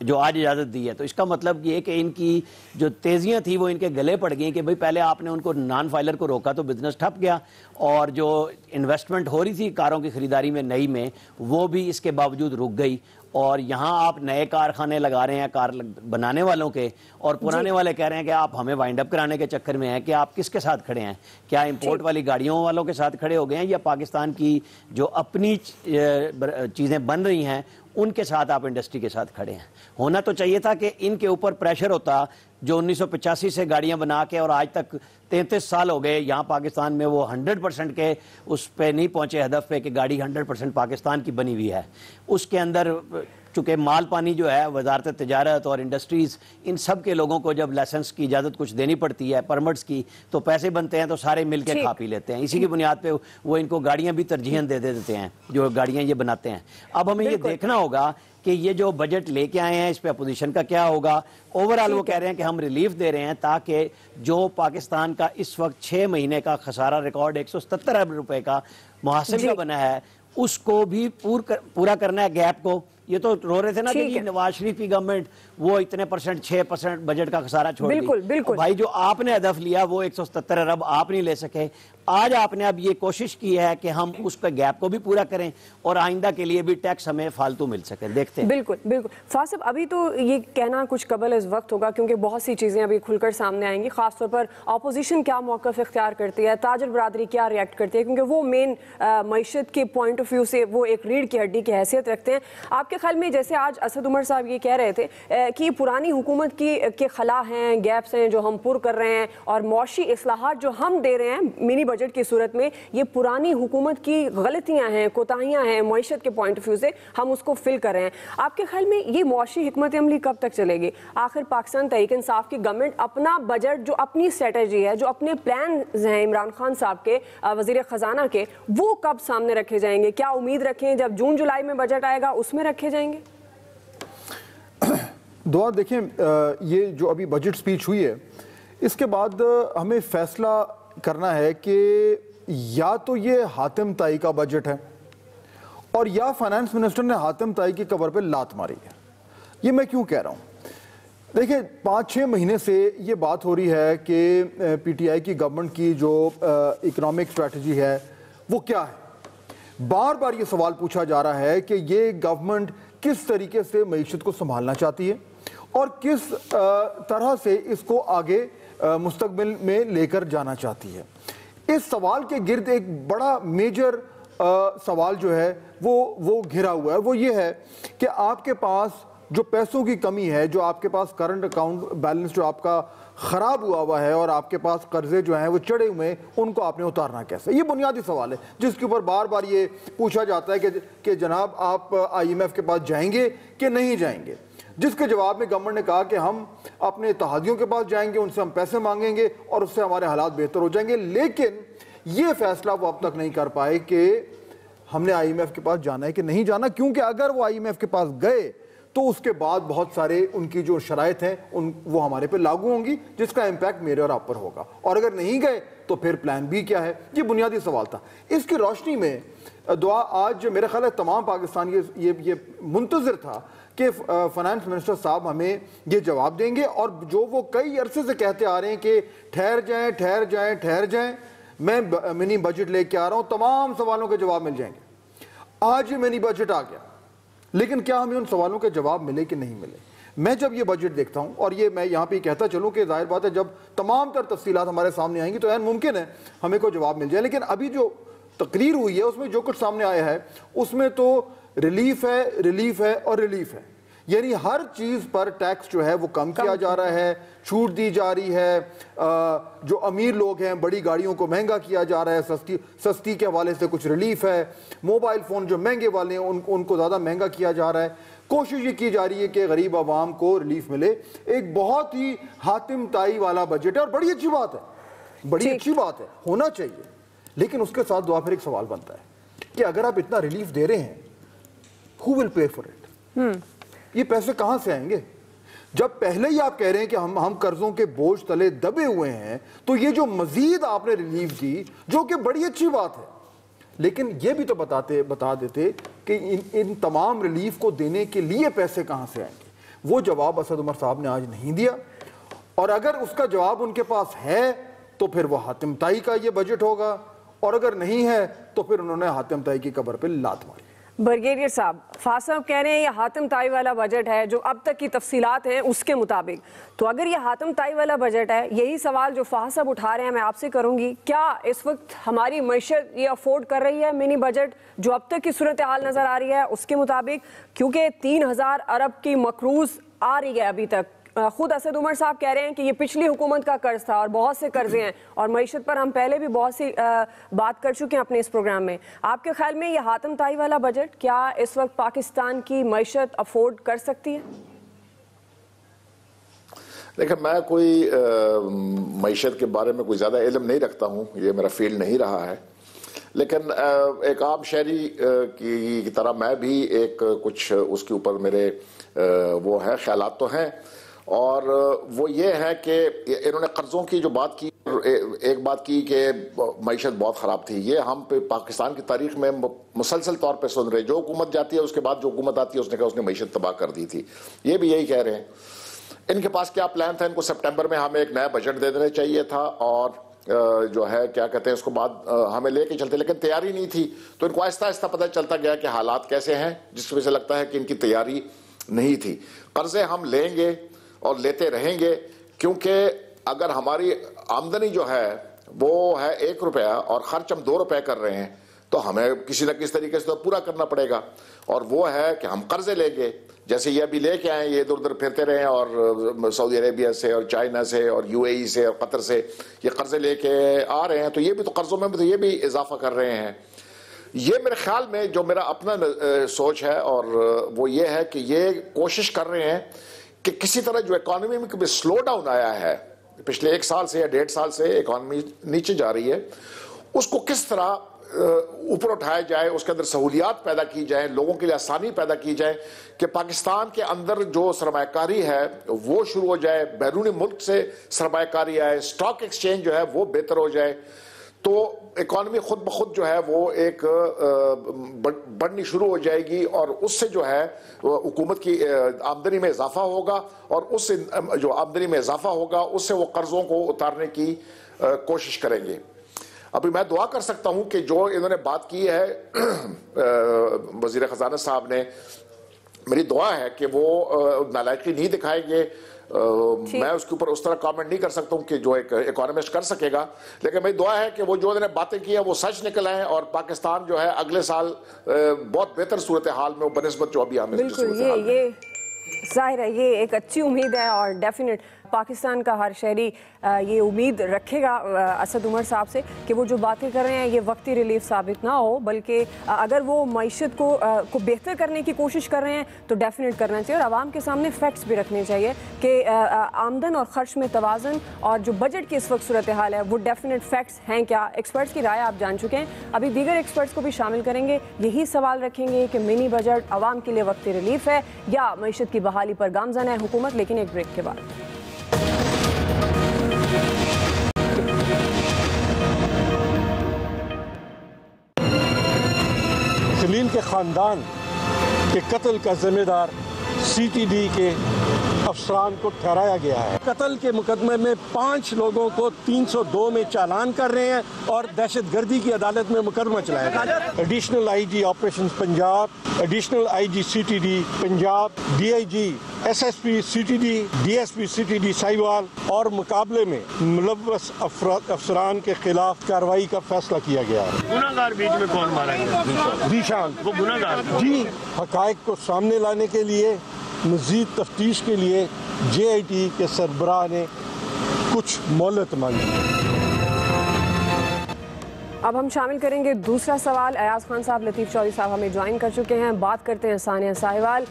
جو آج اجازت دی ہے. تو اس کا مطلب یہ کہ ان کی جو تیزیاں تھیں وہ ان کے گلے پڑ گئیں کہ بھئی پہلے آپ نے ان کو نان فائلر کو روکا تو بزنس ٹھپ گیا, اور جو انویسٹمنٹ ہو رہی تھی کاروں کی خریداری میں نئی میں وہ بھی اس کے باوجود رک گئی. اور یہاں آپ نئے کارخانے لگا رہے ہیں کار بنانے والوں کے, اور پرانے والے کہہ رہے ہیں کہ آپ ہمیں وائنڈ اپ کرانے کے چکر میں ہیں کہ آپ کس کے ساتھ کھڑے ہیں, کیا امپورٹ والی گاڑیوں والوں کے ساتھ کھڑے ہو گئے ہیں یا پاکستان کی جو اپنی چیزیں بن رہی ہیں ان کے ساتھ آپ انڈسٹری کے ساتھ کھڑے ہیں. ہونا تو چاہیے تھا کہ ان کے اوپر پریشر ہوتا جو 1985 سے گاڑیاں بنا کے اور آج تک 33 سال ہو گئے یہاں پاکستان میں وہ 100% کے اس پہ نہیں پہنچے ہدف پہ کہ گاڑی 100% پاکستان کی بنی ہوئی ہے. اس کے اندر چونکہ مال پانی جو ہے وزارت تجارت اور انڈسٹریز ان سب کے لوگوں کو جب لائسنس کی اجازت کچھ دینی پڑتی ہے پرمٹس کی تو پیسے بنتے ہیں تو سارے مل کے کھا پی لیتے ہیں. اسی کی بنیاد پہ وہ ان کو گاڑیاں بھی ترجیح دے دیتے ہیں جو گاڑیاں یہ بناتے ہیں. اب ہمیں یہ دیکھنا ہوگا کہ یہ جو بجٹ لے کے آئے ہیں اس پہ اپوزیشن کا کیا ہوگا. اوورآل وہ کہہ رہے ہیں کہ ہم ریلیف دے رہے ہیں تاکہ جو پاکستان کا اس وقت 6 مہینے کا خسارہ ریکارڈ 177 ارب روپے کا محاسب کا بنا ہے اس کو بھی پورا کرنا ہے گیپ کو. یہ تو رو رہے تھے نا کہ نواز شریف کی گورنمنٹ وہ اتنے % 6% بجٹ کا خسارہ چھوڑ دی. بھائی جو آپ نے ہدف لیا وہ 177 ارب آپ نہیں لے سکے. آج آپ نے اب یہ کوشش کی ہے کہ ہم اس پہ گیپ کو بھی پورا کریں اور آئندہ کے لیے بھی ٹیکس ہمیں فالتو مل سکے. دیکھتے ہیں. بالکل فاصل صاحب, ابھی تو یہ کہنا کچھ قبل از وقت ہوگا کیونکہ بہت سی چیزیں ابھی کھل کر سامنے آئیں گی, خاص طور پر اپوزیشن کیا موقف اختیار کرتی ہے, تاجر برادری کیا ریئیکٹ کرتی ہے, کیونکہ وہ مین معیشت کے پوائنٹ آف ویو سے وہ ایک ریڑھ کی ہڈی کی حیثیت رکھتے ہیں. آپ کے خیال میں جیسے آج اسد عمر صاحب یہ کہہ رہے تھے کہ پرانی حکومت کے خلا ہیں, گیپس ہیں جو ہم پر کر رہے ہیں, اور معاشی اصلاحات جو ہم دے رہے ہیں منی بجٹ کی صورت میں یہ پرانی حکومت کی غلطیاں ہیں, کوتاہیاں ہیں, معیشت کے پوائنٹ آف ویو سے ہم اس کو فل کر رہے ہیں. آپ کے خیال میں یہ معاشی حکمت عملی کب تک چلے گی؟ آخر پاکستان تحریک انصاف کی گورنمنٹ اپنا بجٹ جو اپنی اسٹریٹجی ہے, جو اپنے پلانز ہیں عمران خان صاحب کے وزیر خزانہ کے, وہ کب سامنے رکھے جائیں گے؟ کیا امید رکھیں جب جون جولائی میں بجٹ آئے گا اس میں رکھے جائیں گے؟ دعا دیکھیں, یہ جو ابھی بجٹ سپیچ ہوئی ہے اس کے بعد ہمیں فیصلہ کرنا ہے کہ یا تو یہ حاتم طائی کا بجٹ ہے اور یا فائنانس منسٹر نے حاتم طائی کی کور پہ لات ماری ہے. یہ میں کیوں کہہ رہا ہوں؟ دیکھیں 5-6 مہینے سے یہ بات ہو رہی ہے کہ پی ٹی آئی کی گورنمنٹ کی جو اکنامک اسٹریٹجی ہے وہ کیا ہے. بار بار یہ سوال پوچھا جا رہا ہے کہ یہ گورنمنٹ کس طریقے سے معیشت کو سنبھالنا چاہتی ہے اور کس طرح سے اس کو آگے مستقبل میں لے کر جانا چاہتی ہے. اس سوال کے گرد ایک بڑا میجر سوال جو ہے وہ گھرا ہوا ہے. وہ یہ ہے کہ آپ کے پاس جو پیسوں کی کمی ہے, جو آپ کے پاس کرنٹ اکاؤنٹ بیلنس جو آپ کا خراب ہوا ہے اور آپ کے پاس قرضے جو ہیں وہ چڑھے ہوئے ہیں, ان کو آپ نے اتارنا کیسے؟ یہ بنیادی سوال ہے جس کے اوپر بار بار یہ پوچھا جاتا ہے کہ جناب آپ IMF کے پاس جائیں گے کہ نہیں جائیں گے, جس کے جواب میں گورنمنٹ نے کہا کہ ہم اپنے اتحادیوں کے پاس جائیں گے, ان سے ہم پیسے مانگیں گے اور اس سے ہمارے حالات بہتر ہو جائیں گے. لیکن یہ فیصلہ وہ اب تک نہیں کر پائے کہ ہم نے IMF کے پاس جانا ہے کہ نہیں جانا, کیونکہ اگر وہ IMF کے پاس گئے تو اس کے بعد بہت سارے ان کی جو شرائط ہیں وہ ہمارے پہ لاگو ہوں گی, جس کا امپیکٹ میرے اور آپ پر ہوگا. اور اگر نہیں گئے تو پھر پلان بی کیا ہے؟ یہ بنیادی سوال تھا. اس کی روشنی میں دعا آج میرے خیال ہے تمام پاکستان یہ منتظر تھا کہ فائنانس منسٹر صاحب ہمیں یہ جواب دیں گے, اور جو وہ کئی عرصے سے کہتے آ رہے ہیں کہ ٹھہر جائیں میں منی بجٹ لے کے آ رہا ہوں, تمام سوالوں کے جواب مل جائیں گے. آج یہ منی بجٹ آ گیا, لیکن کیا ہمیں ان سوالوں کے جواب ملے کہ نہیں ملے؟ میں جب یہ بجٹ دیکھتا ہوں, اور یہ میں یہاں پہ کہتا چلوں کہ ظاہر بات ہے جب تمام تر تفصیلات ہمارے سامنے آئیں گی تو عین ممکن ہے ہمیں کوئی جواب مل جائے. لیکن ابھی جو تقریر ہوئی ہے اس میں جو کچھ سامنے آیا ہے اس میں تو ریلیف ہے اور ریلیف ہے. یعنی ہر چیز پر ٹیکس جو ہے وہ کم کیا جا رہا ہے, چھوٹ دی جا رہی ہے, جو امیر لوگ ہیں بڑی گاڑیوں کو مہنگا کیا جا رہا ہے, سستی کے حوالے سے کچھ ریلیف ہے, موبائل فون جو مہنگے والے ہیں ان کو زیادہ مہنگا کیا جا رہا ہے. کوشش یہ کی جا رہی ہے کہ غریب عوام کو ریلیف ملے. ایک بہت ہی حاتم طائی والا بجٹ ہے اور بڑی اچھی بات ہے, ہونا چاہیے. لیکن اس کے ساتھ دعا پھر ایک سوال بنتا ہے کہ اگر آپ اتنا ریلیف دے رہے ہیں, who will pay for it؟ یہ پیسے کہاں سے آئیں گے؟ جب پہلے ہی آپ کہہ رہے ہیں کہ ہم قرضوں کے بوجھ تلے دبے ہوئے ہیں, تو یہ جو مزید آپ نے ریلیف دی جو کہ بڑی اچھی بات ہے, لیکن یہ بھی تو بتا دیتے کہ ان تمام ریلیف کو دینے کے لیے پیسے کہاں سے آئیں گے. وہ جواب اسد عمر صاحب نے آج نہیں دیا، اور اگر اس کا جواب ان کے پاس ہے تو پھر وہ حاتم طائی کا یہ بجٹ ہوگا، اور اگر نہیں ہے تو پھر انہوں نے حاتم طائی کی قبر پہ لات ماری۔ برگیڈیئر صاحب، فاضل صاحب کہہ رہے ہیں یہ حاتم طائی والا بجٹ ہے جو اب تک کی تفصیلات ہیں اس کے مطابق، تو اگر یہ حاتم طائی والا بجٹ ہے، یہی سوال جو فاضل صاحب اٹھا رہے ہیں میں آپ سے کروں گی، کیا اس وقت ہماری معیشت یہ افورڈ کر رہی ہے منی بجٹ جو اب تک کی صورتحال نظر آ رہی ہے اس کے مطابق؟ کیونکہ 3000 ارب کی مقروض آ رہی ہے ابھی تک، خود اسد عمر صاحب کہہ رہے ہیں کہ یہ پچھلی حکومت کا قرض تھا اور بہت سے قرضے ہیں، اور معیشت پر ہم پہلے بھی بہت سی بات کر چکے ہیں اپنے اس پروگرام میں۔ آپ کے خیال میں یہ حاتم طائی والا بجٹ کیا اس وقت پاکستان کی معیشت افورڈ کر سکتی ہے؟ دیکھیں، میں کوئی معیشت کے بارے میں کوئی زیادہ علم نہیں رکھتا ہوں، یہ میرا فیلڈ نہیں رہا ہے، لیکن ایک عام شہری کی طرح میں بھی ایک کچھ اس کے اوپر میرے وہ ہے خیالات تو ہیں، اور وہ یہ ہے کہ انہوں نے قرضوں کی جو بات کی، ایک بات کی کہ معیشت بہت خراب تھی، یہ ہم پہ پاکستان کی تاریخ میں مسلسل طور پہ سن رہے، جو حکومت جاتی ہے اس کے بعد جو حکومت آتی ہے اس نے کہا اس نے معیشت تباہ کر دی تھی، یہ بھی یہی کہہ رہے ہیں۔ ان کے پاس کیا پلان تھا؟ ان کو سپٹمبر میں ہمیں ایک نیا بجٹ دے دینا چاہیے تھا، اور جو ہے کیا کہتے ہیں اس کو بعد ہمیں لے کے چلتے، لیکن تیاری نہیں تھی، تو ان کو آہستہ آہستہ پتہ چلتا گیا کہ حالات کیسے ہیں، جس وجہ سے لگتا ہے کہ ان کی تیاری نہیں تھی۔ قرضے ہم لیں گے اور لیتے رہیں گے، کیونکہ اگر ہماری آمدنی جو ہے وہ ہے 1 روپیہ اور خرچ ہم 2 روپے کر رہے ہیں تو ہمیں کسی نہ کسی طریقے سے تو پورا کرنا پڑے گا، اور وہ ہے کہ ہم قرضے لیں گے، جیسے یہ ابھی لے کے آئیں، یہ ادھر ادھر پھرتے رہے ہیں، اور سعودی عربیہ سے اور چائنا سے اور UAE سے اور قطر سے یہ قرضے لے کے آ رہے ہیں، تو یہ بھی تو قرضوں میں بھی تو یہ بھی اضافہ کر رہے ہیں۔ یہ میرے خیال میں جو میرا اپنا سوچ ہے، اور وہ یہ ہے کہ یہ کوشش کر رہے ہیں کہ کسی طرح جو اکانومی میں کبھی سلو ڈاؤن آیا ہے پچھلے 1 سال سے یا 1.5 سال سے اکانومی نیچے جا رہی ہے، اس کو کس طرح اوپر اٹھایا جائے، اس کے اندر سہولیات پیدا کی جائیں، لوگوں کے لیے آسانی پیدا کی جائے کہ پاکستان کے اندر جو سرمایہ کاری ہے وہ شروع ہو جائے، بیرونی ملک سے سرمایہ کاری آئے، اسٹاک ایکسچینج جو ہے وہ بہتر ہو جائے، تو اکانومی خود بخود جو ہے وہ ایک بڑھنی شروع ہو جائے گی، اور اس سے جو ہے حکومت کی آمدنی میں اضافہ ہوگا، اور اس سے جو آمدنی میں اضافہ ہوگا اس سے وہ قرضوں کو اتارنے کی کوشش کریں گے۔ ابھی میں دعا کر سکتا ہوں کہ جو انہوں نے بات کی ہے وزیر خزانہ صاحب نے، میری دعا ہے کہ وہ نالائقی نہیں دکھائیں گے، میں اس کے اوپر اس طرح کامنٹ نہیں کر سکتا ہوں کہ جو ایک اکانومسٹ کر سکے گا، لیکن میری دعا ہے کہ وہ جو انہوں نے باتیں کی ہیں وہ سچ نکل آئیں، اور پاکستان جو ہے اگلے سال بہت بہتر صورتحال میں بنسبت جو ابھی ہمیں بالکل یہ ظاہر ہے، یہ ایک اچھی امید ہے، اور ڈیفینیٹ پاکستان کا ہر شہری یہ امید رکھے گا اسد عمر صاحب سے کہ وہ جو باتیں کر رہے ہیں یہ وقتی ریلیف ثابت نہ ہو، بلکہ اگر وہ معیشت کو بہتر کرنے کی کوشش کر رہے ہیں تو ڈیفینیٹ کرنا چاہیے، اور عوام کے سامنے فیکٹس بھی رکھنے چاہیے کہ آمدن اور خرچ میں توازن، اور جو بجٹ کی اس وقت صورتحال ہے وہ ڈیفینیٹ فیکٹس ہیں کیا۔ ایکسپرٹس کی رائے آپ جان چکے ہیں، ابھی دیگر ایکسپرٹس کو بھی شامل کریں گے، یہی سوال رکھیں گے کہ منی بجٹ عوام کے لیے وقتی ریلیف ہے یا معیشت کی بحالی پر گامزن ہے حکومت، لیکن ایک بریک کے بعد۔ خلیل کے خاندان کے قتل کا ذمہ دار CTD کے افسران کو ٹھہرایا گیا ہے۔ قتل کے مقدمے میں 5 لوگوں کو 302 میں چالان کر رہے ہیں اور دہشت گردی کی عدالت میں مقدمہ چلایا گیا۔ Additional IG operations Punjab, additional IG CTD Punjab, DIG SSP CTD، DSP CTD Sahiwal اور مقابلے میں ملوث افسران کے خلاف کارروائی کا فیصلہ کیا گیا ہے۔ گناہگار بیچ میں کون مارا گیا؟ ذیشان وہ گناہگار جی، حقائق کو سامنے لانے کے لیے مزید تفتیش کے لیے JIT کے سربراہ نے کچھ مہلت مانگی۔ اب ہم شامل کریں گے دوسرا سوال۔ ایاز خان صاحب، لطیف چودھری صاحب ہمیں جوائن کر چکے ہیں، بات کرتے ہیں ثانیہ ساہیوال۔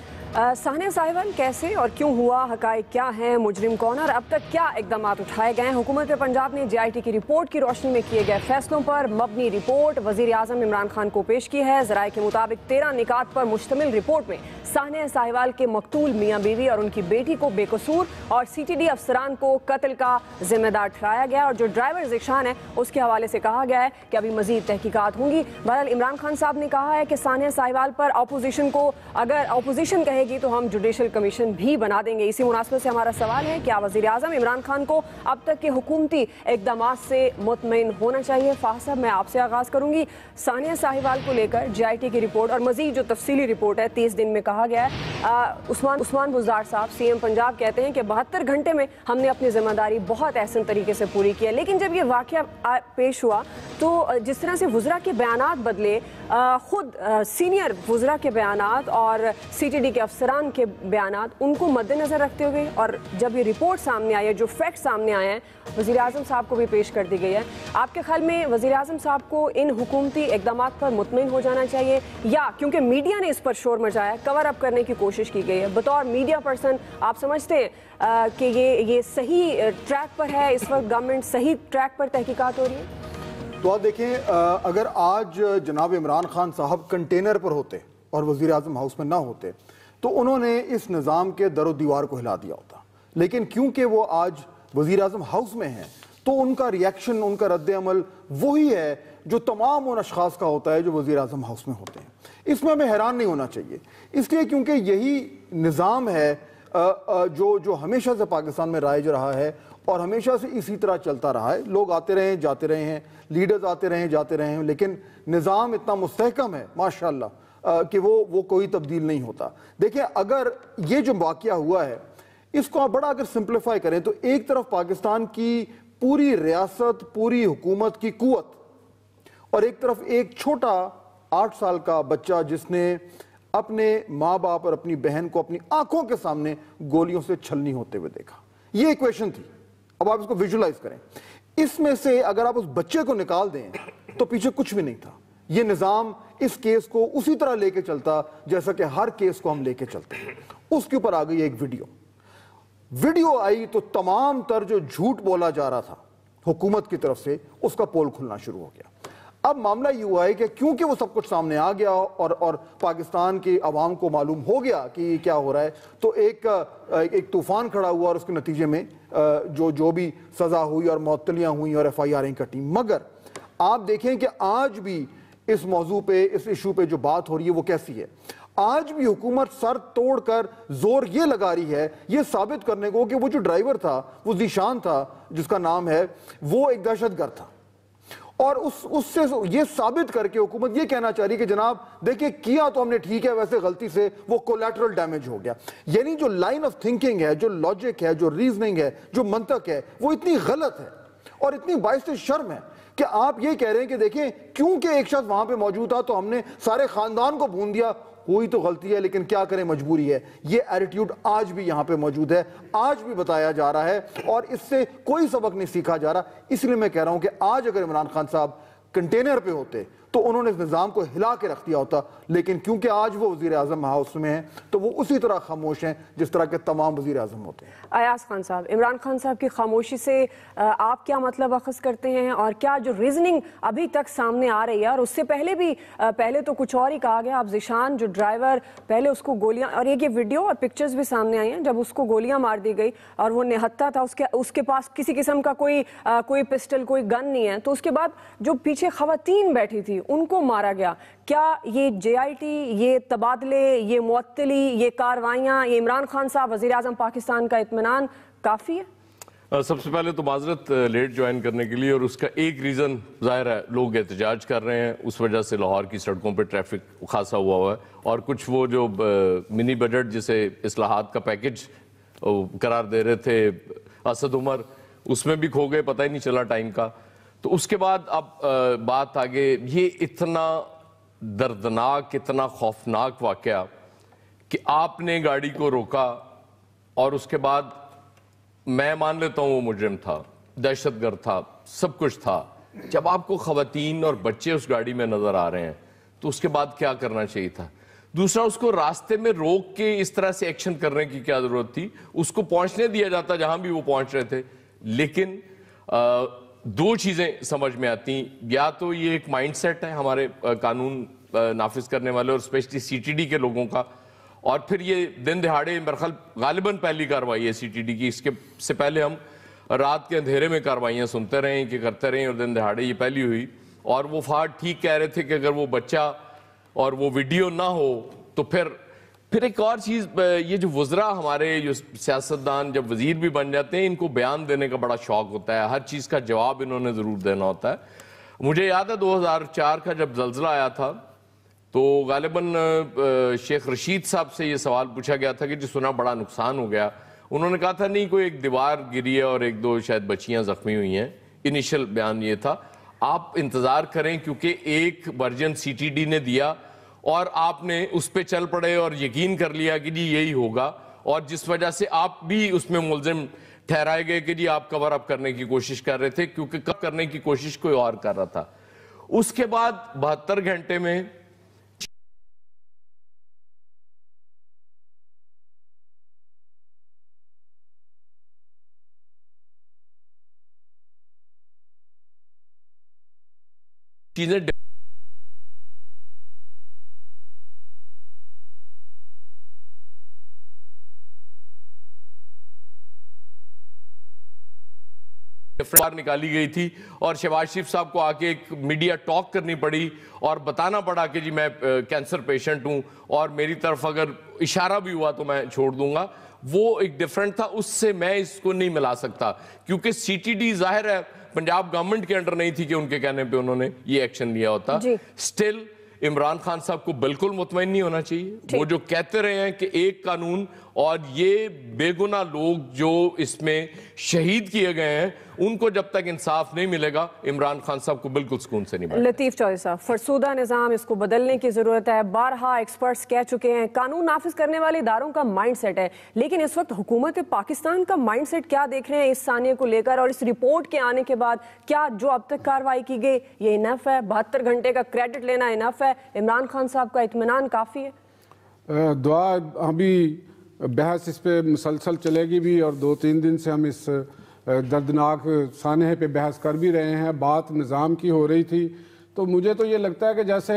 ثانیہ ساہیوال، کیسے اور کیوں ہوا، حقائق کیا ہیں، مجرم کون، اور اب تک کیا اقدامات اٹھائے گئے ہیں؟ حکومت پنجاب نے JIT کی رپورٹ کی روشنی میں کیے گئے فیصلوں پر مبنی رپورٹ وزیر اعظم عمران خان کو پیش کی ہے۔ ذرائع کے مطابق 13 نکات پر مشتمل رپورٹ میں ثانیہ ساہیوال کے مقتول میاں بیوی اور ان کی بیٹی کو بے قصور اور CTD افسران کو قتل کا ذمہ دار ٹھہرایا گیا، اور جو ڈرائیور ذیشان ہے اس کے حوالے سے کہا گیا ہے کہ ابھی مزید تحقیقات ہوں گی۔ بہرحال عمران خان صاحب نے کہا ہے کہ ثانیہ ساہیوال پر اپوزیشن کو، اگر اپوزیشن کہے رہے گی تو ہم جوڈیشل کمیشن بھی بنا دیں گے. اسی مناسبت سے ہمارا سوال ہے, کیا وزیر اعظم عمران خان کو اب تک کے حکومتی اقدامات سے مطمئن ہونا چاہیے؟ فاضل صاحب, میں آپ سے آغاز کروں گی. ثانیہ ساہیوال کو لے کر JIT کی رپورٹ اور مزید جو تفصیلی رپورٹ ہے 30 دن میں کہا گیا ہے, عثمان بزدار صاحب CM پنجاب کہتے ہیں کہ 72 گھنٹے میں ہم نے اپنی ذمہ داری بہت احسن طریقے سے پوری کی ہے. لیکن جب یہ واقعہ پیش ہوا تو جس طرح سے وزراء کے بیانات بدلے, خود سینئر وزراء کے بیانات اور CTD کے افسران کے بیانات, ان کو مد نظر رکھتے ہوئے اور جب یہ رپورٹ سامنے آئی ہے, جو فیکٹ سامنے آئے ہیں, وزیر اعظم صاحب کو بھی پیش کر دی گئی ہے, آپ کے خیال میں وزیر اعظم صاحب کو ان حکومتی اقدامات پر مطمئن ہو جانا چاہیے, یا کیونکہ میڈیا نے اس پر شور مچایا, کور اپ کرنے کی کوشش کی گئی ہے, بطور میڈیا پرسن آپ سمجھتے ہیں کہ یہ صحیح ٹریک پر ہے, اس وقت گورنمنٹ صحیح ٹریک پر تحقیقات ہو رہی ہے؟ تو آپ دیکھیں, اگر آج جناب عمران خان صاحب کنٹینر پر ہوتے اور وزیر اعظم ہاؤس میں نہ ہوتے تو انہوں نے اس نظام کے در و دیوار کو ہلا دیا ہوتا, لیکن کیونکہ وہ آج وزیر اعظم ہاؤس میں ہیں تو ان کا ریئیکشن, ان کا رد عمل وہی ہے جو تمام ان اشخاص کا ہوتا ہے جو وزیر اعظم ہاؤس میں ہوتے ہیں. اس میں ہمیں حیران نہیں ہونا چاہیے, اس لیے کیونکہ یہی نظام ہے جو ہمیشہ سے پاکستان میں رائج رہا ہے اور ہمیشہ سے اسی طرح چلتا رہا ہے. لوگ آتے رہے ہیں, جاتے رہے ہیں, لیڈرز آتے رہے ہیں, جاتے رہے ہیں, لیکن نظام اتنا مستحکم ہے ماشاءاللہ کہ وہ کوئی تبدیل نہیں ہوتا. دیکھیں, اگر یہ جو واقعہ ہوا ہے اس کو آپ بڑا اگر سمپلیفائی کریں تو ایک طرف پاکستان کی پوری ریاست, پوری حکومت کی قوت, اور ایک طرف ایک چھوٹا 8 سال کا بچہ جس نے اپنے ماں باپ اور اپنی بہن کو اپنی آنکھوں کے سامنے گولیوں سے چھلنی ہوتے ہوئے دیکھا. یہ ایکویشن تھی. اب آپ اس کو ویژولائز کریں, اس میں سے اگر آپ اس بچے کو نکال دیں تو پیچھے کچھ بھی نہیں تھا. یہ نظام اس کیس کو اسی طرح لے کے چلتا جیسا کہ ہر کیس کو ہم لے کے چلتے ہیں. اس کے اوپر آ گئی ایک ویڈیو آئی تو تمام تر جو جھوٹ بولا جا رہا تھا حکومت کی طرف سے اس کا پول کھلنا شروع ہو گیا. اب معاملہ یہ ہوا ہے کہ کیونکہ وہ سب کچھ سامنے آ گیا اور پاکستان کی عوام کو معلوم ہو گیا کہ یہ کیا ہو رہا ہے, تو ایک طوفان کھڑا ہوا اور اس کے نتیجے میں جو بھی سزا ہوئی اور معطلیاں ہوئیں اور FIR کٹیں. مگر آپ دیکھیں کہ آج بھی اس موضوع پہ, اس ایشو پہ جو بات ہو رہی ہے وہ کیسی ہے. آج بھی حکومت سر توڑ کر زور یہ لگا رہی ہے یہ ثابت کرنے کو کہ وہ جو ڈرائیور تھا, وہ ذیشان تھا جس کا نام ہے, وہ ایک دہشت گرد تھا, اور اس سے یہ ثابت کر کے حکومت یہ کہنا چاہ رہی کہ جناب دیکھیں کیا تو ہم نے ٹھیک ہے, ویسے غلطی سے وہ کولیٹرل ڈیمیج ہو گیا. یعنی جو لائن آف تھنکنگ ہے, جو لاجک ہے, جو ریزننگ ہے, جو منطق ہے, وہ اتنی غلط ہے اور اتنی باعث شرم ہے کہ آپ یہ کہہ رہے ہیں کہ دیکھیں کیونکہ ایک شخص وہاں پہ موجود تھا تو ہم نے سارے خاندان کو بھون دیا. کوئی تو غلطی ہے لیکن کیا کریں, مجبوری ہے. یہ ایٹیٹیوڈ آج بھی یہاں پہ موجود ہے, آج بھی بتایا جا رہا ہے اور اس سے کوئی سبق نہیں سیکھا جا رہا. اس لیے میں کہہ رہا ہوں کہ آج اگر عمران خان صاحب کنٹینر پہ ہوتے تو انہوں نے اس نظام کو ہلا کے رکھ دیا ہوتا, لیکن کیونکہ آج وہ وزیر اعظم ہاؤس میں ہیں تو وہ اسی طرح خاموش ہیں جس طرح کے تمام وزیر اعظم ہوتے ہیں. ایاز خان صاحب, عمران خان صاحب کی خاموشی سے آپ کیا مطلب اخذ کرتے ہیں, اور کیا جو ریزننگ ابھی تک سامنے آ رہی ہے, اور اس سے پہلے تو کچھ اور ہی کہا گیا, اب ذیشان جو ڈرائیور پہلے اس کو گولیاں, اور یہ ویڈیو اور پکچرز بھی سامنے آئی ہیں جب اس کو گولیاں مار دی گئی اور وہ نہتھا تھا, اس کے پاس کسی قسم کا کوئی پسٹل, کوئی گن نہیں ہے, تو اس کے بعد جو پیچھے خواتین بیٹھی تھی ان کو مارا گیا. کیا یہ JIT, یہ تبادلے, یہ معطلی, یہ کاروائیاں, یہ عمران خان صاحب وزیر اعظم پاکستان کا اطمینان کافی ہے؟ سب سے پہلے تو معذرت لیٹ جوائن کرنے کے لیے, اور اس کا ایک ریزن ظاہر ہے لوگ احتجاج کر رہے ہیں, اس وجہ سے لاہور کی سڑکوں پہ ٹریفک خاصا ہوا ہے, اور کچھ وہ جو منی بجٹ جسے اصلاحات کا پیکج قرار دے رہے تھے اسد عمر, اس میں بھی کھو گئے, پتہ ہی نہیں چلا ٹائم کا. تو اس کے بعد اب بات آگے, یہ اتنا دردناک, اتنا خوفناک واقعہ کہ آپ نے گاڑی کو روکا اور اس کے بعد میں مان لیتا ہوں وہ مجرم تھا, دہشت گرد تھا, سب کچھ تھا. جب آپ کو خواتین اور بچے اس گاڑی میں نظر آ رہے ہیں تو اس کے بعد کیا کرنا چاہیے تھا؟ دوسرا, اس کو راستے میں روک کے اس طرح سے ایکشن کرنے کی کیا ضرورت تھی؟ اس کو پہنچنے دیا جاتا جہاں بھی وہ پہنچ رہے تھے. لیکن دو چیزیں سمجھ میں آتی ہیں, یا تو یہ ایک مائنڈ سیٹ ہے ہمارے قانون نافذ کرنے والے اور اسپیشلی CTD کے لوگوں کا, اور پھر یہ دن دہاڑے میرے غالباً پہلی کارروائی ہے CTD کی. اس کے سے پہلے ہم رات کے اندھیرے میں کاروائیاں سنتے رہے کہ کرتے رہے, اور دن دہاڑے یہ پہلی ہوئی. اور وہ فہد ٹھیک کہہ رہے تھے کہ اگر وہ بچہ اور وہ ویڈیو نہ ہو تو پھر پھر ایک اور چیز، یہ جو وزراء ہمارے جو سیاستدان جب وزیر بھی بن جاتے ہیں، ان کو بیان دینے کا بڑا شوق ہوتا ہے، ہر چیز کا جواب انہوں نے ضرور دینا ہوتا ہے۔ مجھے یاد ہے 2004 کا جب زلزلہ آیا تھا تو غالباً شیخ رشید صاحب سے یہ سوال پوچھا گیا تھا کہ جی سنا بڑا نقصان ہو گیا، انہوں نے کہا تھا نہیں کوئی ایک دیوار گری ہے اور ایک دو شاید بچیاں زخمی ہوئی ہیں، انیشل بیان یہ تھا۔ آپ انتظار کریں کیونکہ ایک ورژن سی ٹی ڈی نے دیا اور آپ نے اس پہ چل پڑے اور یقین کر لیا کہ جی یہی ہوگا، اور جس وجہ سے آپ بھی اس میں ملزم ٹھہرائے گئے کہ جی آپ کور اپ کرنے کی کوشش کر رہے تھے، کیونکہ کور کرنے کی کوشش کوئی اور کر رہا تھا۔ اس کے بعد 72 گھنٹے میں چیزیں نکالی گئی تھی، اور شہباز شریف صاحب کو آ کے ایک میڈیا ٹاک کرنی پڑی اور بتانا پڑا کہ جی میں کینسر پیشنٹ ہوں اور میری طرف اگر اشارہ بھی ہوا تو میں چھوڑ دوں گا، وہ ایک ڈیفرنٹ تھا۔ اس سے میں اس کو نہیں ملا سکتا کیونکہ سی ٹی ڈی ظاہر ہے پنجاب گورنمنٹ کے انڈر نہیں تھی کہ ان کے کہنے پہ انہوں نے یہ ایکشن لیا ہوتا۔ سٹل عمران خان صاحب کو بالکل مطمئن نہیں ہونا چاہیے، وہ جو کہتے رہے ہیں کہ ایک قانون، اور یہ بے گناہ لوگ جو اس میں شہید کیے گئے ہیں ان کو جب تک انصاف نہیں ملے گا عمران خان صاحب کو بالکل سکون سے نہیں بیٹھے۔ لطیف چودھری صاحب، فرسودہ نظام، اس کو بدلنے کی ضرورت ہے، بارہا ایکسپرٹس کہہ چکے ہیں، قانون نافذ کرنے والے اداروں کا مائنڈ سیٹ ہے، لیکن اس وقت حکومت پاکستان کا مائنڈ سیٹ کیا دیکھ رہے ہیں اس ثانیے کو لے کر، اور اس رپورٹ کے آنے کے بعد کیا جو اب تک کارروائی کی گئی یہ انف ہے؟ 72 گھنٹے کا کریڈٹ لینا انف ہے؟ عمران خان صاحب کا اطمینان کافی ہے؟ دعا ابھی بحث اس پہ مسلسل چلے گی بھی، اور 2-3 دن سے ہم اس دردناک سانحے پہ بحث کر بھی رہے ہیں۔ بات نظام کی ہو رہی تھی تو مجھے تو یہ لگتا ہے کہ جیسے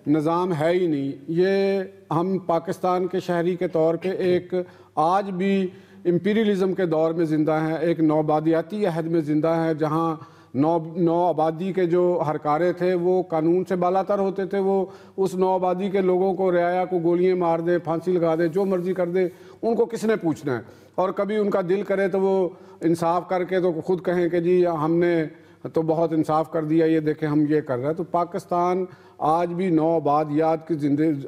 نظام ہے ہی نہیں۔ یہ ہم پاکستان کے شہری کے طور پہ ایک آج بھی امپیریلزم کے دور میں زندہ ہیں، ایک نوآبادیاتی عہد میں زندہ ہیں، جہاں نو آبادی کے جو ہرکارے تھے وہ قانون سے بالاتر ہوتے تھے، وہ اس نو آبادی کے لوگوں کو، رعایا کو گولیاں مار دے، پھانسی لگا دے، جو مرضی کر دے، ان کو کس نے پوچھنا ہے؟ اور کبھی ان کا دل کرے تو وہ انصاف کر کے تو خود کہیں کہ جی ہم نے تو بہت انصاف کر دیا، یہ دیکھیں ہم یہ کر رہے ہیں۔ تو پاکستان آج بھی نو آبادیات کے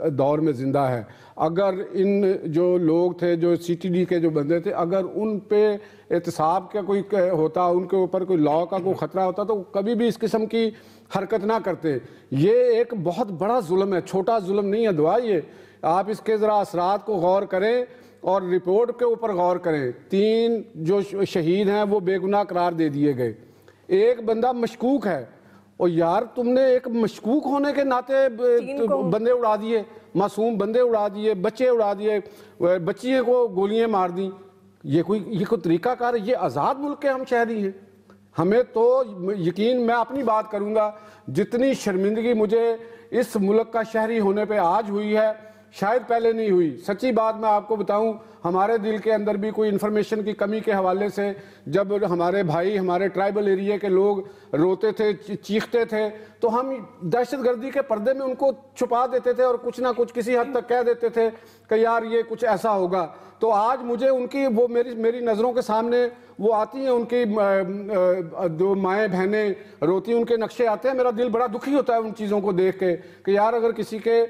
دور میں زندہ ہے۔ اگر ان جو لوگ تھے، جو سی ٹی ڈی کے جو بندے تھے، اگر ان پہ احتساب کا کوئی ہوتا، ان کے اوپر کوئی لاء کا کوئی خطرہ ہوتا تو کبھی بھی اس قسم کی حرکت نہ کرتے۔ یہ ایک بہت بڑا ظلم ہے، چھوٹا ظلم نہیں ہے دعا۔ یہ آپ اس کے ذرا اثرات کو غور کریں اور رپورٹ کے اوپر غور کریں۔ 3 جو شہید ہیں وہ بے گناہ قرار دے دیے گئے، ایک بندہ مشکوک ہے، اور یار تم نے ایک مشکوک ہونے کے ناطے بندے اڑا دیے، معصوم بندے اڑا دیے، بچے اڑا دیے، بچیوں کو گولیاں مار دیں۔ یہ کوئی طریقہ کار ہے؟ یہ آزاد ملک کے ہم شہری ہیں۔ ہمیں تو یقین، میں اپنی بات کروں گا، جتنی شرمندگی مجھے اس ملک کا شہری ہونے پہ آج ہوئی ہے شاید پہلے نہیں ہوئی۔ سچی بات میں آپ کو بتاؤں، ہمارے دل کے اندر بھی کوئی انفارمیشن کی کمی کے حوالے سے جب ہمارے بھائی، ہمارے ٹرائبل ایریا کے لوگ روتے تھے، چیختے تھے، تو ہم دہشت گردی کے پردے میں ان کو چھپا دیتے تھے اور کچھ نہ کچھ کسی حد تک کہہ دیتے تھے کہ یار یہ کچھ ایسا ہوگا۔ تو آج مجھے ان کی وہ میری نظروں کے سامنے وہ آتی ہیں، ان کی دو مائیں بہنیں روتی ہیں، ان کے نقشے آتے ہیں، میرا دل بڑا دکھی ہوتا ہے ان چیزوں کو دیکھ کے کہ یار اگر کسی کے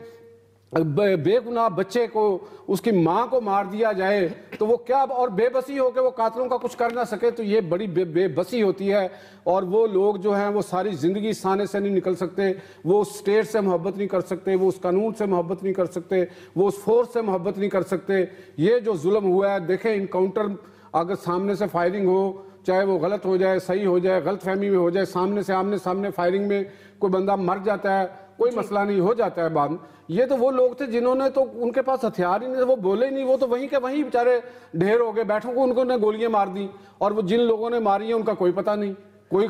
بے گناہ بچے کو، اس کی ماں کو مار دیا جائے تو وہ کیا، اور بے بسی ہو کے وہ قاتلوں کا کچھ کر نہ سکے، تو یہ بڑی بے بسی ہوتی ہے۔ اور وہ لوگ جو ہیں وہ ساری زندگی سانے سے نہیں نکل سکتے، وہ اس سٹیٹ سے محبت نہیں کر سکتے، وہ اس قانون سے محبت نہیں کر سکتے، وہ اس فورس سے محبت نہیں کر سکتے۔ یہ جو ظلم ہوا ہے، دیکھیں انکاؤنٹر اگر سامنے سے فائرنگ ہو، چاہے وہ غلط ہو جائے، صحیح ہو جائے، غلط فہمی میں ہو جائے، سامنے فائرنگ میں کوئی بندہ مر جاتا ہے، کوئی مسئلہ نہیں، ہو جاتا ہے بعد میں۔ یہ تو وہ لوگ تھے جنہوں نے، تو ان کے پاس ہتھیار ہی نہیں تھے، وہ بولے ہی نہیں، وہ تو وہیں کے وہیں بیچارے ڈھیر ہو گئے، بیٹھوں کو ان نے گولیاں مار دی، اور وہ جن لوگوں نے ماری ہیں ان کا کوئی پتہ نہیں، کوئی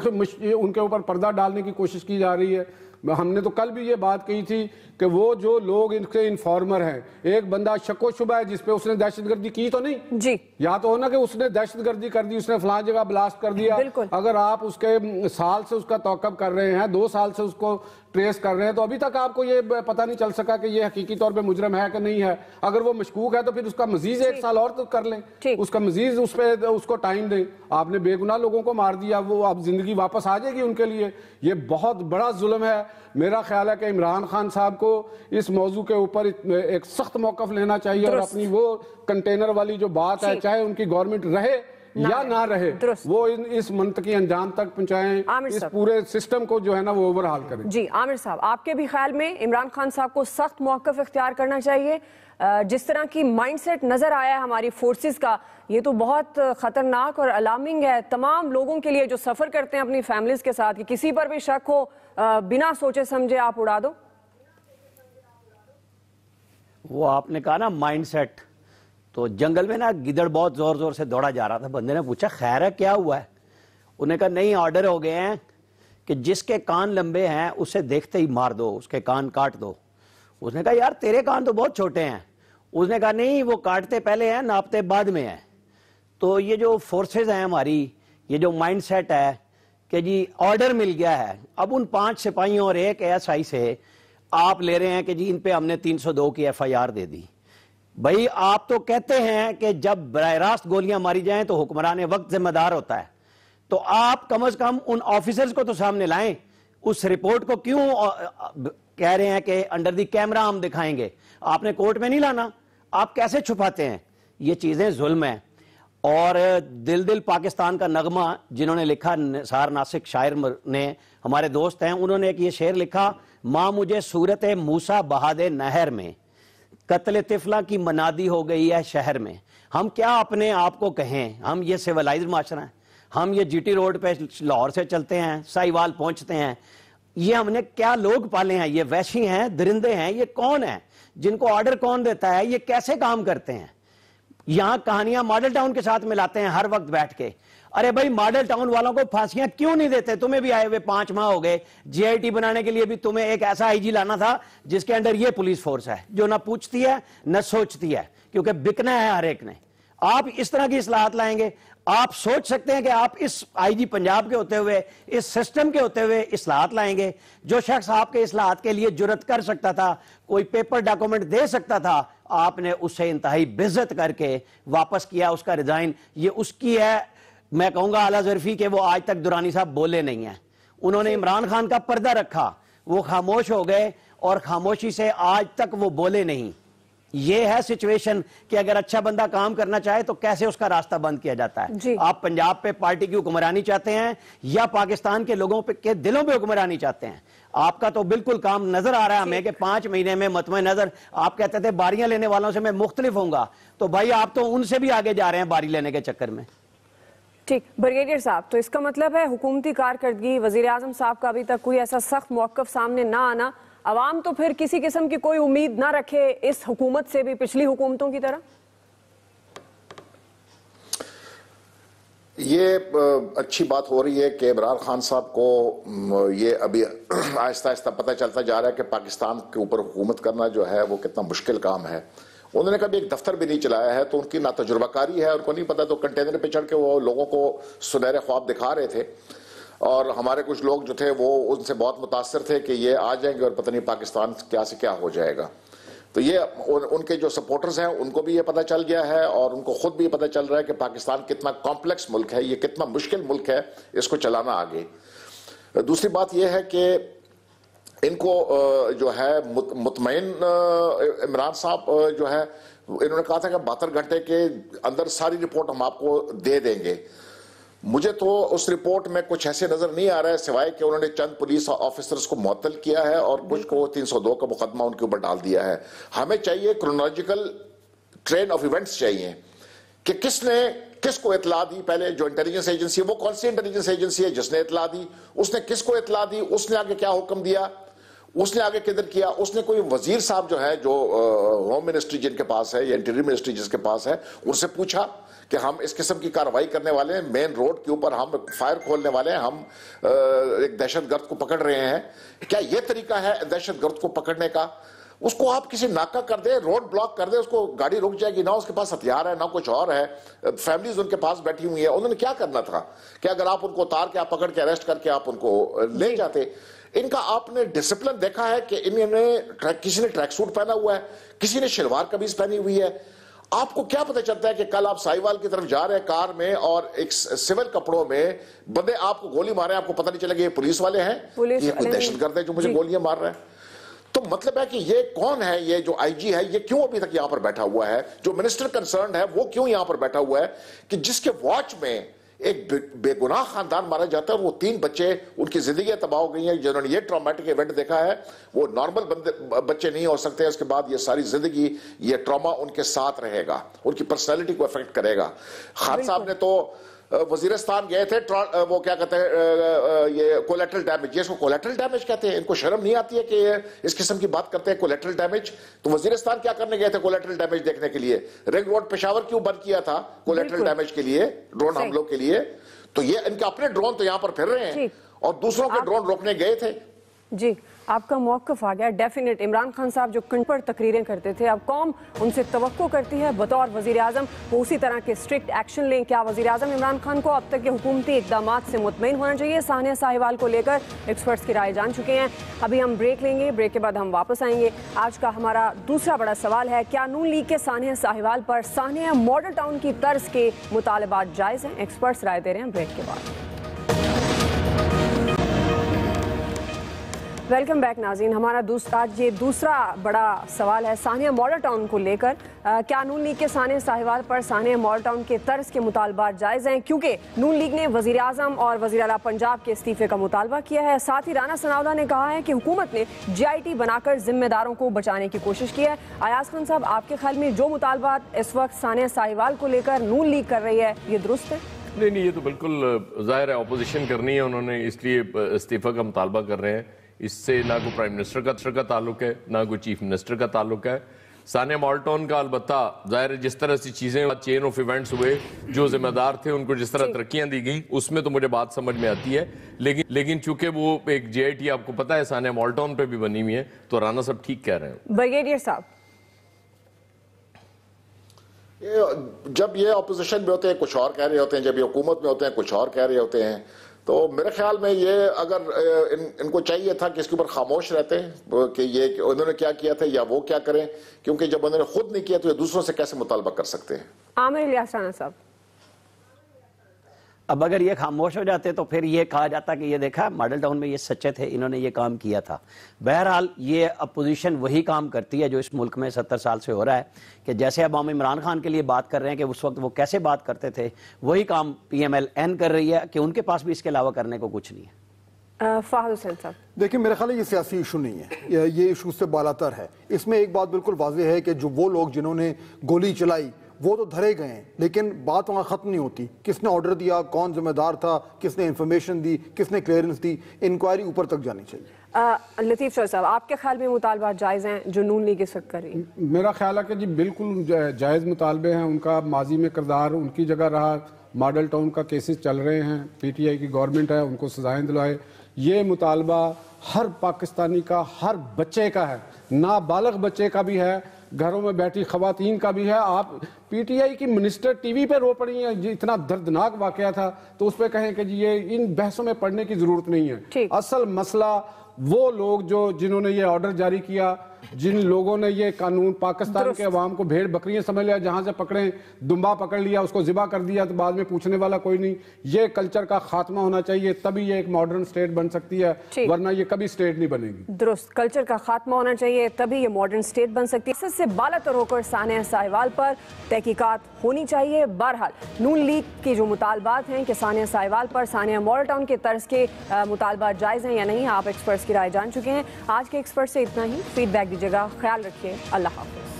ان کے اوپر پردہ ڈالنے کی کوشش کی جا رہی ہے۔ ہم نے تو کل بھی یہ بات کہی تھی کہ وہ جو لوگ ان کے انفارمر ہیں، ایک بندہ شک و شبہ ہے جس پہ اس نے دہشت گردی کی تو نہیں جی، یا تو ہونا کہ اس نے دہشت گردی کر دی، اس نے فلاں جگہ بلاسٹ کر دیا. اگر آپ اس کے سال سے اس کا توقف کر رہے ہیں، 2 سال سے اس کو ٹریس کر رہے ہیں، تو ابھی تک آپ کو یہ پتہ نہیں چل سکا کہ یہ حقیقی طور پہ مجرم ہے کہ نہیں ہے. اگر وہ مشکوک ہے تو پھر اس کا مزید 1 سال اور تو کر لیں، اس کا مزید اس پہ اس کو ٹائم دیں. آپ نے بے گناہ لوگوں کو مار دیا، وہ اب زندگی واپس آ جائے گی ان کے لیے. یہ بہت بڑا ظلم ہے. میرا خیال ہے کہ عمران خان صاحب کو اس موضوع کے اوپر ایک سخت موقف لینا چاہیے اور اپنی وہ کنٹینر والی جو بات ہے، چاہے ان کی گورنمنٹ رہے یا نہ رہے، وہ اس منطقی انجام تک پہنچائیں، اس پورے سسٹم کو جو ہے نا وہ اوورہال کریں. جی عامر صاحب، آپ کے بھی خیال میں عمران خان صاحب کو سخت موقف اختیار کرنا چاہیے؟ جس طرح کی مائنڈ سیٹ نظر آیا ہے ہماری فورسز کا، یہ تو بہت خطرناک اور الارمنگ ہے تمام لوگوں کے لیے جو سفر کرتے ہیں اپنی فیملیز کے ساتھ، کہ کسی پر بھی شک ہو بنا سوچے سمجھے آپ اڑا دو. وہ آپ نے کہا نا مائنڈ سیٹ، تو جنگل میں نا گدڑ بہت زور زور سے دوڑا جا رہا تھا. بندے نے پوچھا خیر ہے کیا ہوا ہے؟ انہوں نے کہا نہیں، آرڈر ہو گئے ہیں کہ جس کے کان لمبے ہیں اسے دیکھتے ہی مار دو، اس کے کان کاٹ دو. اس نے کہا یار تیرے کان تو بہت چھوٹے ہیں. اس نے کہا نہیں، وہ کاٹتے پہلے ہیں ناپتے بعد میں ہیں. تو یہ جو فورسز ہیں ہماری، یہ جو مائنڈ سیٹ ہے کہ جی آرڈر مل گیا ہے، اب ان 5 سپاہیوں اور 1 ASI سے آپ لے رہے ہیں کہ جی ان پہ ہم نے 302 کی FIR دے دی. بھائی آپ تو کہتے ہیں کہ جب براہ راست گولیاں ماری جائیں تو حکمران وقت ذمہ دار ہوتا ہے، تو آپ کم از کم ان آفیسرز کو تو سامنے لائیں. اس رپورٹ کو کیوں کہہ رہے ہیں کہ انڈر دی کیمرہ ہم دکھائیں گے؟ آپ نے کورٹ میں نہیں لانا، آپ کیسے چھپاتے ہیں؟ یہ چیزیں ظلم ہیں. اور دل دل پاکستان کا نغمہ جنہوں نے لکھا، نثار ناسک شاعر نے، ہمارے دوست ہیں، انہوں نے ایک یہ شعر لکھا، ماں مجھے صورت موسیٰ بہا دے نہر میں، قتل طفلہ کی منادی ہو گئی ہے شہر میں. ہم کیا اپنے آپ کو کہیں؟ ہم یہ سیولائزڈ معاشرہ ہیں؟ ہم یہ GT روڈ پہ لاہور سے چلتے ہیں، سائیوال پہنچتے ہیں؟ یہ ہم نے کیا لوگ پالے ہیں؟ یہ وحشی ہیں، درندے ہیں. یہ کون ہیں جن کو آرڈر کون دیتا ہے؟ یہ کیسے کام کرتے ہیں؟ یہاں کہانیاں ماڈل ٹاؤن کے ساتھ ملاتے ہیں ہر وقت بیٹھ کے. ارے بھائی ماڈل ٹاؤن والوں کو پھانسیاں کیوں نہیں دیتے؟ تمہیں بھی آئے ہوئے 5 ماہ ہو گئے. GIT بنانے کے لیے بھی تمہیں ایک ایسا IG لانا تھا جس کے انڈر یہ پولیس فورس ہے جو نہ پوچھتی ہے نہ سوچتی ہے، کیونکہ بکنا ہے ہر ایک نے. آپ اس طرح کی اصلاحات لائیں گے؟ آپ سوچ سکتے ہیں کہ آپ اس IG پنجاب کے ہوتے ہوئے، اس سسٹم کے ہوتے ہوئے اصلاحات لائیں گے؟ جو شخص آپ کے اصلاحات کے لیے جرت کر سکتا تھا، کوئی پیپر ڈاکومنٹ دے سکتا تھا، آپ نے اسے انتہائی بےعزت کر کے واپس کیا اس کا ریزائن. یہ اس کی ہے، میں کہوں گا اعلیٰ ظرفی، کہ وہ آج تک درانی صاحب بولے نہیں ہیں. انہوں نے عمران خان کا پردہ رکھا، وہ خاموش ہو گئے اور خاموشی سے آج تک وہ بولے نہیں. یہ ہے سچویشن کہ اگر اچھا بندہ کام کرنا چاہے تو کیسے اس کا راستہ بند کیا جاتا ہے. آپ پنجاب پہ پارٹی کی حکمرانی چاہتے ہیں یا پاکستان کے لوگوں کے دلوں پہ حکمرانی چاہتے ہیں؟ آپ کا تو بالکل کام نظر آ رہا ہے ہمیں کہ 5 مہینے میں مطمئن نظر. آپ کہتے تھے باریاں لینے والوں سے میں مختلف ہوں گا، تو بھائی آپ تو ان سے بھی آگے جا رہے ہیں باری لینے کے چکر میں. ٹھیک بریگیڈیئر صاحب، تو اس کا مطلب ہے حکومتی کارکردگی، وزیر اعظم صاحب کا ابھی تک کوئی ایسا سخت موقف سامنے نہ آنا، عوام تو پھر کسی قسم کی کوئی امید نہ رکھے اس حکومت سے بھی پچھلی حکومتوں کی طرح؟ یہ اچھی بات ہو رہی ہے کہ عمران خان صاحب کو یہ ابھی آہستہ آہستہ پتہ چلتا جا رہا ہے کہ پاکستان کے اوپر حکومت کرنا جو ہے وہ کتنا مشکل کام ہے. انہوں نے کبھی ایک دفتر بھی نہیں چلایا ہے، تو ان کی نا تجربہ کاری ہے، ان کو نہیں پتا. تو کنٹینر پہ چڑھ کے وہ لوگوں کو سنہرے خواب دکھا رہے تھے، اور ہمارے کچھ لوگ جو تھے وہ ان سے بہت متاثر تھے کہ یہ آ جائیں گے اور پتہ نہیں پاکستان کیا سے کیا ہو جائے گا. تو یہ ان کے جو سپورٹرز ہیں ان کو بھی یہ پتہ چل گیا ہے، اور ان کو خود بھی یہ پتہ چل رہا ہے کہ پاکستان کتنا کمپلیکس ملک ہے، یہ کتنا مشکل ملک ہے اس کو چلانا آگے. دوسری بات یہ ہے کہ ان کو جو ہے مطمئن عمران صاحب جو ہے انہوں نے کہا تھا کہ 72 گھنٹے کے اندر ساری رپورٹ ہم آپ کو دے دیں گے. مجھے تو اس رپورٹ میں کچھ ایسے نظر نہیں آ رہا ہے سوائے کہ انہوں نے چند پولیس آفیسرز کو معطل کیا ہے اور کچھ کو 302 کا مقدمہ ان کے اوپر ڈال دیا ہے. ہمیں چاہیے کرونالوجیکل ٹرین آف ایونٹس چاہیے کہ کس نے کس کو اطلاع دی. پہلے جو انٹیلیجنس ایجنسی ہے وہ کون سی انٹیلیجنس ایجنسی ہے جس نے اطلاع دی، اس نے کس کو اطلاع دی، اس نے آگے کیا حکم دیا، اس نے آگے کدھر کیا. اس نے کوئی وزیر صاحب جو ہے جو ہوم منسٹری جن کے پاس ہے یا انٹیریئر منسٹری جس کے پاس ہے ان سے پوچھا کہ ہم اس قسم کی کارروائی کرنے والے ہیں, مین روڈ کے اوپر ہم فائر کھولنے والے ہیں, ہم ایک دہشت گرد کو پکڑ رہے ہیں. کیا یہ طریقہ ہے دہشت گرد کو پکڑنے کا؟ اس کو آپ کسی ناکہ کر دیں, روڈ بلاک کر دیں, اس کو گاڑی رک جائے گی, نہ اس کے پاس ہتھیار ہے نہ کچھ اور ہے, فیملیز ان کے پاس بیٹھی ہوئی ہیں. انہوں نے کیا کرنا تھا کہ اگر آپ ان کو اتار کے, آپ پکڑ کے, اریسٹ کر کے آپ ان کو لے جاتے. ان کا آپ نے ڈسپلن دیکھا ہے کہ انہوں نے, کسی نے ٹریک سوٹ پہنا ہوا ہے, کسی نے شلوار قمیض پہنی ہوئی ہے. آپ کو کیا پتہ چلتا ہے کہ کل آپ سائیوال کی طرف جا رہے ہیں کار میں اور ایک سول کپڑوں میں بندے آپ کو گولی مارے ہیں, آپ کو پتہ نہیں چلے گا یہ پولیس والے ہیں, یہ کوئی دہشت گرد ہے جو مجھے گولیاں مار رہے ہیں. تو مطلب ہے کہ یہ کون ہے, یہ جو آئی جی ہے یہ کیوں ابھی تک یہاں پر بیٹھا ہوا ہے, جو منسٹر کنسرنڈ ہے وہ کیوں یہاں پر بیٹھا ہوا ہے, کہ جس کے واچ میں ایک بے گناہ خاندان مارا جاتا ہے اور وہ 3 بچے, ان کی زندگیاں تباہ ہو گئی ہیں, جنہوں نے یہ ٹرامیٹک ایونٹ دیکھا ہے, وہ نارمل بچے نہیں ہو سکتے. اس کے بعد یہ ساری زندگی یہ ٹراما ان کے ساتھ رہے گا, ان کی پرسنالٹی کو افیکٹ کرے گا. خان صاحب نے تو وزیرستان گئے تھے, وہ کیا کہتے ہیں یہ کولیٹرل ڈیمیج, اس کو کولیٹرل ڈیمیج کہتے ہیں. ان کو شرم نہیں آتی ہے کہ اس قسم کی بات کرتے ہیں کولیٹرل ڈیمیج؟ تو وزیرستان کیا کرنے گئے تھے کولیٹرل ڈیمیج دیکھنے کے لیے؟ رنگ روڈ پشاور کیوں بند کیا تھا کولیٹرل ڈیمیج کے لیے, ڈرون حملوں کے لیے؟ تو یہ ان کے اپنے ڈرون تو یہاں پر پھر رہے ہیں اور دوسروں کے ڈرون روکنے گئے تھے. جی آپ کا موقف آ گیا ڈیفینیٹ. عمران خان صاحب جو کنڈ پر تقریریں کرتے تھے, اب قوم ان سے توقع کرتی ہے بطور وزیر اعظم وہ اسی طرح کے اسٹرکٹ ایکشن لیں. کیا وزیر اعظم عمران خان کو اب تک کے حکومتی اقدامات سے مطمئن ہونا چاہیے؟ سانحہ ساہیوال کو لے کر ایکسپرٹس کی رائے جان چکے ہیں. ابھی ہم بریک لیں گے, بریک کے بعد ہم واپس آئیں گے. آج کا ہمارا دوسرا بڑا سوال ہے, کیا نون لیگ کے سانحہ ساہیوال پر سانحہ ماڈل ٹاؤن کی طرز کے مطالبات جائز ہیں؟ ایکسپرٹس رائے دے رہے ہیں. بریک کے بعد ویلکم بیک ناظرین. ہمارا آج یہ دوسرا بڑا سوال ہے سانحہ ماڈل ٹاؤن کو لے کر. کیا نون لیگ کے سانحہ ساہیوال پر سانحہ ماڈل ٹاؤن کے طرز کے مطالبات جائز ہیں؟ کیونکہ نون لیگ نے وزیر اعظم اور وزیر اعلیٰ پنجاب کے استعفے کا مطالبہ کیا ہے. ساتھ ہی رانا ثناءاللہ نے کہا ہے کہ حکومت نے GIT بنا کر ذمہ داروں کو بچانے کی کوشش کی ہے. ایاز خان صاحب, آپ کے خیال میں جو مطالبات اس وقت سانحہ ساہیوال کو لے کر نون لیگ کر رہی ہے یہ درست ہے؟ نہیں, یہ تو بالکل ظاہر ہے اپوزیشن کرنی ہے انہوں نے, اس لیے استعفے کا مطالبہ کر رہے ہیں. اس سے نہ کوئی پرائم منسٹر کا تعلق ہے نہ کوئی چیف منسٹر کا تعلق ہے. سانحہ ماڈل ٹاؤن کا البتہ ظاہر ہے جس طرح سی چیزیں چین آف ایونٹس ہوئے, جو ذمہ دار تھے ان کو جس طرح ترقیاں دی گئیں, اس میں تو مجھے بات سمجھ میں آتی ہے. لیکن چونکہ وہ ایک GIT آپ کو پتہ ہے سانحہ ماڈل ٹاؤن پہ بھی بنی ہوئی ہے, تو رانا صاحب ٹھیک کہہ رہے ہیں. بریگیڈیئر صاحب, جب یہ اپوزیشن میں ہوتے ہیں کچھ اور کہہ رہے ہوتے ہیں, جب یہ حکومت میں ہوتے ہیں کچھ اور کہہ رہے ہوتے ہیں, تو میرے خیال میں یہ اگر ان کو چاہیے تھا کہ اس کے اوپر خاموش رہتے کہ یہ انہوں نے کیا کیا تھا یا وہ کیا کریں, کیونکہ جب انہوں نے خود نہیں کیا تو یہ دوسروں سے کیسے مطالبہ کر سکتے ہیں. عامر الیاس رانا صاحب, اب اگر یہ خاموش ہو جاتے تو پھر یہ کہا جاتا کہ یہ دیکھا ماڈل ٹاؤن میں یہ سچے تھے, انہوں نے یہ کام کیا تھا. بہرحال یہ اپوزیشن وہی کام کرتی ہے جو اس ملک میں 70 سال سے ہو رہا ہے, کہ جیسے اب ہم عمران خان کے لیے بات کر رہے ہیں کہ اس وقت وہ کیسے بات کرتے تھے, وہی کام PMLN کر رہی ہے کہ ان کے پاس بھی اس کے علاوہ کرنے کو کچھ نہیں ہے. فہد حسین صاحب, دیکھیں میرے خیال ہے یہ سیاسی ایشو نہیں ہے, یہ ایشو سے بالاتر ہے. اس میں ایک بات بالکل واضح ہے کہ جو وہ لوگ جنہوں نے گولی چلائی وہ تو دھرے گئے ہیں, لیکن بات وہاں ختم نہیں ہوتی. کس نے آرڈر دیا, کون ذمہ دار تھا, کس نے انفارمیشن دی, کس نے کلیئرنس دی, انکوائری اوپر تک جانی چاہیے. لطیف شاہ صاحب, آپ کے خیال میں مطالبات جائز ہیں جو نون لیگ اس وقت کر رہی ہے؟ میرا خیال ہے کہ جی بالکل جائز مطالبے ہیں. ان کا ماضی میں کردار ان کی جگہ رہا, ماڈل ٹاؤن کا کیسز چل رہے ہیں, PTI کی گورنمنٹ ہے, ان کو سزائیں دلوائے. یہ مطالبہ ہر پاکستانی کا, ہر بچے کا ہے, نابالغ بچے کا بھی ہے, گھروں میں بیٹھی خواتین کا بھی ہے. آپ PTI کی منسٹر ٹی وی پہ رو پڑی ہیں, اتنا دردناک واقعہ تھا, تو اس پہ کہیں کہ جی یہ ان بحثوں میں پڑھنے کی ضرورت نہیں ہے. اصل مسئلہ وہ لوگ جنہوں نے یہ آرڈر جاری کیا, جن لوگوں نے یہ قانون پاکستان کے عوام کو بھیڑ بکریاں سمجھ لیا, جہاں سے پکڑیں دمبا پکڑ لیا, اس کو ذبح کر دیا, تو بعد میں پوچھنے والا کوئی نہیں. یہ کلچر کا خاتمہ ہونا چاہیے, تبھی یہ ایک ماڈرن سٹیٹ بن سکتی ہے, ورنہ یہ کبھی سٹیٹ نہیں بنے گی. درست, کلچر کا خاتمہ ہونا چاہیے تبھی یہ ماڈرن سٹیٹ بن سکتی ہے. اس سے بالاتر ہو کر سانحہ ساہیوال پر تحقیقات ہونی چاہیے. بہرحال نون لیگ کے جو مطالبات ہیں کہ سانحہ ساہیوال پر سانحہ ماڈل ٹاؤن کے طرز کے مطالبات جائز ہیں یا نہیں, آپ ایکسپرٹس کی رائے جان چکے ہیں. آج کے ایکسپرٹ سے اتنا ہی. فیڈ بیک دیجیے گا. خیال رکھیے. اللہ حافظ.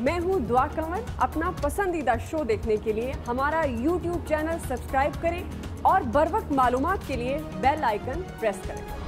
میں ہوں دعا کنور. اپنا پسندیدہ شو دیکھنے کے لیے ہمارا YouTube چینل سبسکرائب کریں اور بر وقت معلومات کے لیے بیل آئیکن پریس کریں.